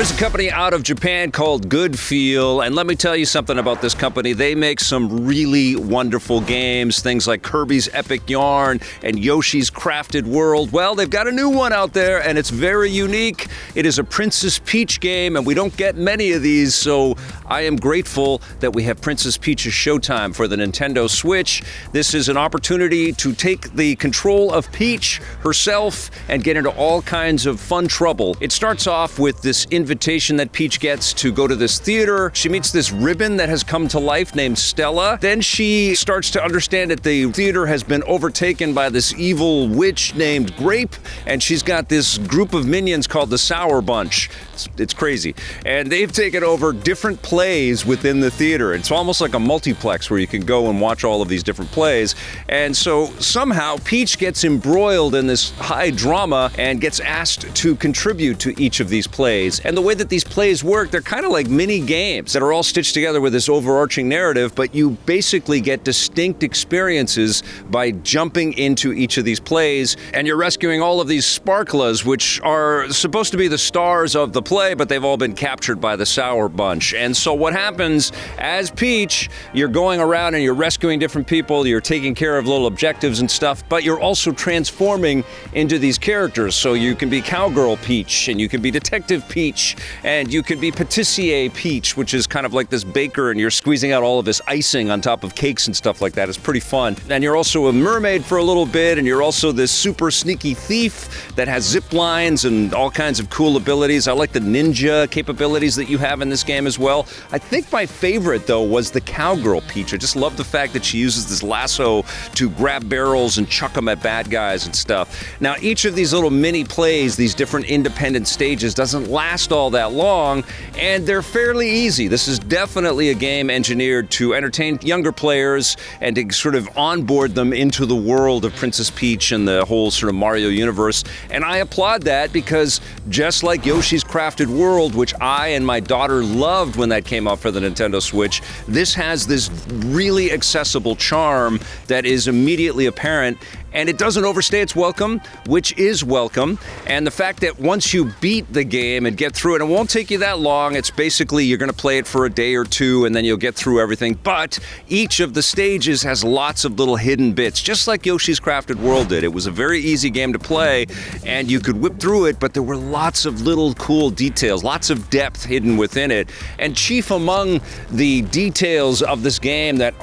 There's a company out of Japan called Good Feel, and let me tell you something about this company. They make some really wonderful games, things like Kirby's Epic Yarn and Yoshi's Crafted World. Well, they've got a new one out there, and it's very unique. It is a Princess Peach game, and we don't get many of these, so I am grateful that we have Princess Peach's Showtime for the Nintendo Switch. This is an opportunity to take the control of Peach herself and get into all kinds of fun trouble. It starts off with this invitation that Peach gets to go to this theater. She meets this ribbon that has come to life named Stella. Then she starts to understand that the theater has been overtaken by this evil witch named Grape, and she's got this group of minions called the Sour Bunch. It's crazy. And they've taken over different plays within the theater. It's almost like a multiplex where you can go and watch all of these different plays. And so somehow Peach gets embroiled in this high drama and gets asked to contribute to each of these plays. And the way that these plays work, they're kind of like mini games that are all stitched together with this overarching narrative, but you basically get distinct experiences by jumping into each of these plays, and you're rescuing all of these sparklas, which are supposed to be the stars of the play, but they've all been captured by the Sour Bunch. And so what happens as Peach, you're going around and you're rescuing different people, you're taking care of little objectives and stuff, but you're also transforming into these characters. So you can be Cowgirl Peach, and you can be Detective Peach, and you can be Patissier Peach, which is kind of like this baker, and you're squeezing out all of this icing on top of cakes and stuff like that. It's pretty fun. And you're also a mermaid for a little bit, and you're also this super sneaky thief that has zip lines and all kinds of cool abilities. I like the ninja capabilities that you have in this game as well. I think my favorite, though, was the Cowgirl Peach. I just love the fact that she uses this lasso to grab barrels and chuck them at bad guys and stuff. Now, each of these little mini plays, these different independent stages, doesn't last all that long, and they're fairly easy. This is definitely a game engineered to entertain younger players and to sort of onboard them into the world of Princess Peach and the whole sort of Mario universe. And I applaud that because just like Yoshi's Crafted World, which I and my daughter loved when that came out for the Nintendo Switch, this has this really accessible charm that is immediately apparent, and it doesn't overstay its welcome, which is welcome. And the fact that once you beat the game and get through it, it won't take you that long. It's basically you're going to play it for a day or two, and then you'll get through everything. But each of the stages has lots of little hidden bits, just like Yoshi's Crafted World did. It was a very easy game to play, and you could whip through it, but there were lots of little cool details, lots of depth hidden within it. And chief among the details of this game that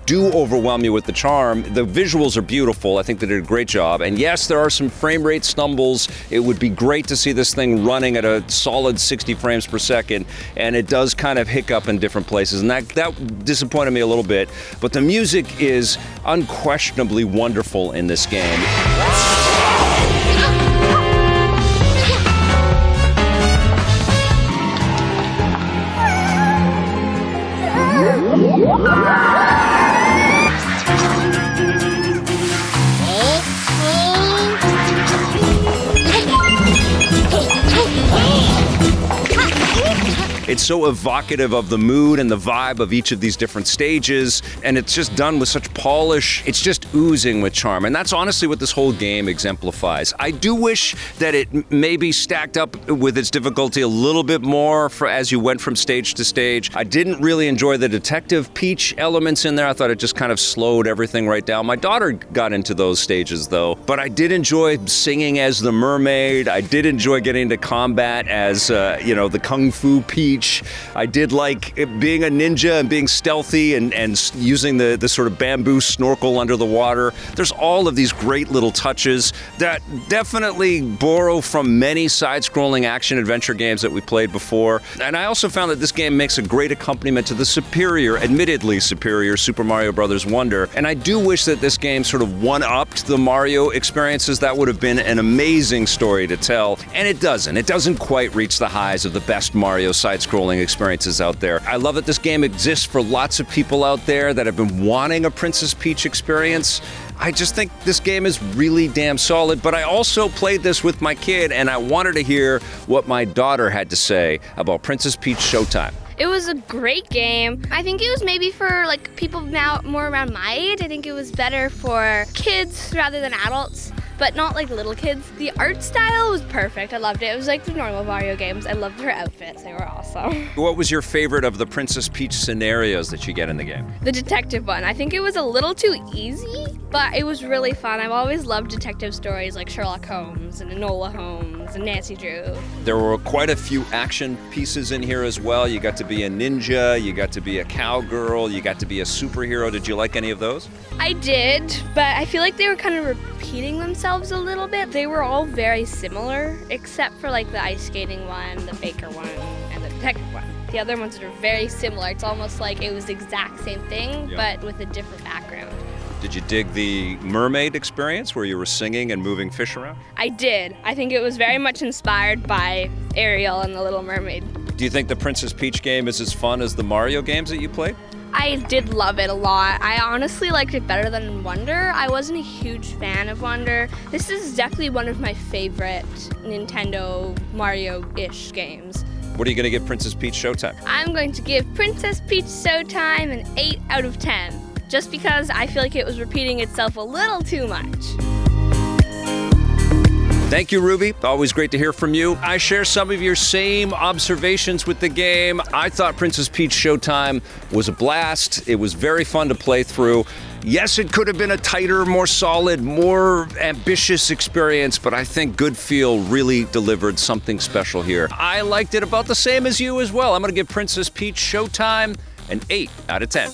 do overwhelm you with the charm, the visuals are beautiful. I think they did a great job. And yes, there are some frame rate stumbles. It would be great to see this thing running at a solid 60 frames per second, and it does kind of hiccup in different places, and that disappointed me a little bit. But the music is unquestionably wonderful in this game. It's so evocative of the mood and the vibe of each of these different stages, and it's just done with such polish. It's just oozing with charm, and that's honestly what this whole game exemplifies. I do wish that it maybe stacked up with its difficulty a little bit more as you went from stage to stage. I didn't really enjoy the Detective Peach elements in there. I thought it just kind of slowed everything right down. My daughter got into those stages, though, but I did enjoy singing as the mermaid. I did enjoy getting into combat as, the Kung Fu Peach. I did like being a ninja and being stealthy and using the sort of bamboo snorkel under the water. There's all of these great little touches that definitely borrow from many side-scrolling action-adventure games that we played before. And I also found that this game makes a great accompaniment to the admittedly superior Super Mario Bros. Wonder. And I do wish that this game sort of one-upped the Mario experiences. That would have been an amazing story to tell. And it doesn't. It doesn't quite reach the highs of the best Mario side-scrolling experiences out there. I love that this game exists for lots of people out there that have been wanting a Princess Peach experience. I just think this game is really damn solid, but I also played this with my kid, and I wanted to hear what my daughter had to say about Princess Peach Showtime. It was a great game. I think it was maybe for people now more around my age. I think it was better for kids rather than adults. but not like little kids. The art style was perfect. I loved it. It was like the normal Mario games. I loved her outfits. They were awesome. What was your favorite of the Princess Peach scenarios that you get in the game? The detective one. I think it was a little too easy, but it was really fun. I've always loved detective stories like Sherlock Holmes and Enola Holmes and Nancy Drew. There were quite a few action pieces in here as well. You got to be a ninja, you got to be a cowgirl, you got to be a superhero. Did you like any of those? I did, but I feel like they were kind of repeating themselves a little bit. They were all very similar, except for like the ice skating one, the baker one, and the detective one. The other ones are very similar. It's almost like it was the exact same thing, but with a different background. Did you dig the mermaid experience where you were singing and moving fish around? I did. I think it was very much inspired by Ariel and the Little Mermaid. Do you think the Princess Peach game is as fun as the Mario games that you played? I did love it a lot. I honestly liked it better than Wonder. I wasn't a huge fan of Wonder. This is definitely one of my favorite Nintendo Mario-ish games. What are you going to give Princess Peach Showtime? I'm going to give Princess Peach Showtime an 8 out of 10, just because I feel like it was repeating itself a little too much. Thank you, Ruby. Always great to hear from you. I share some of your same observations with the game. I thought Princess Peach Showtime was a blast. It was very fun to play through. Yes, it could have been a tighter, more solid, more ambitious experience, but I think Good Feel really delivered something special here. I liked it about the same as you as well. I'm going to give Princess Peach Showtime an 8 out of 10.